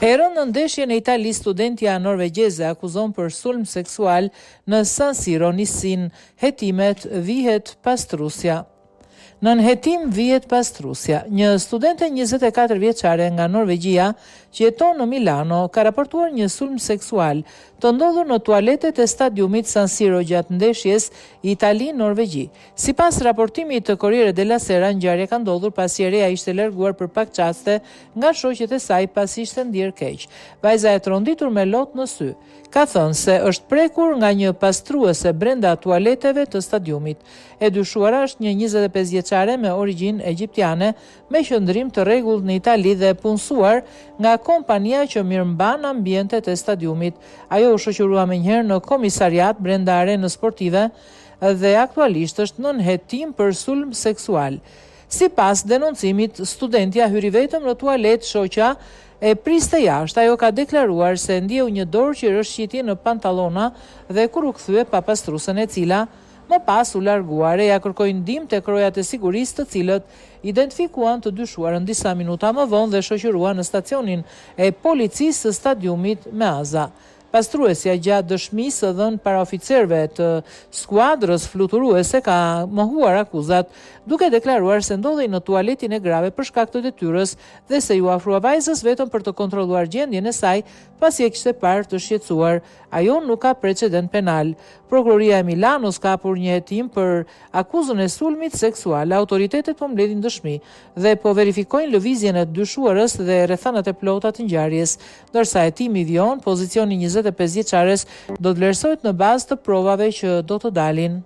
Erën në ndeshje në Itali, studentja norvegjeze akuzon për sulm seksual në San Siro nisin hetimet vihet pastrusja. Në hetim vihet pastrusja, një studente 24 vjeçare nga Norvegjia që jeton në Milano ka raportuar një sulm seksual të ndodhur në tualetet e stadiumit San Siro gjatë ndeshjes Itali-Norvegji. Sipas raportimit të Corriere della Sera, ngjarja ka ndodhur pasi ereja ishte larguar për pak çaste nga shoqet e saj pasi ishte ndier keq. Vajza e tronditur me lot në sy ka thënë se është prekur nga një pastruese brenda tualeteve të stadiumit. E dyshuara është një 25 vjeçare me origjinë egjiptiane me qëndrim të rregullt në Itali dhe punësuar nga kompania që mirëmban ambientet e stadiumit. Ajo u shoqërua menjëherë në komisariat brenda arenës sportive dhe aktualisht është nën hetim për sulm seksual. Sipas denoncimit, studentja hyri vetëm në tualet, shoqja e priste jashtë. Ajo ka deklaruar se ndjeu një dorë që rrëshqiti në pantallona dhe kur u kthye pa pastrusën, e cila më pas u largua. Reja kërkoi ndihmë tek rojat e sigurisë, të cilët identifikuan të dyshuarën disa minuta më vonë dhe shoqëruan në stacionin e policisë së stadiumit me Aza. Pastruesja gjatë dëshmisë dhënë para oficerëve të skuadrës fluturuese ka mohuar akuzat, duke deklaruar se ndodhej në tualetin e grave për shkak të detyrës dhe se ju afrua vajzës vetëm për të kontrolluar gjendjen e saj pasi e kishte parë të shqetësuar. Ajo nuk ka precedent penal. Prokuroria e Milanos ka hapur një hetim për akuzën e sulmit seksual. Autoritetet po mbledhin dëshmi dhe po verifikojnë lëvizjen e dyshuarës dhe rrethanat e plota të ngjarjes, ndërsa hetimi vjon pozicioni 25 vjeçares do të vlerësohet në bazë të provave që do të dalin.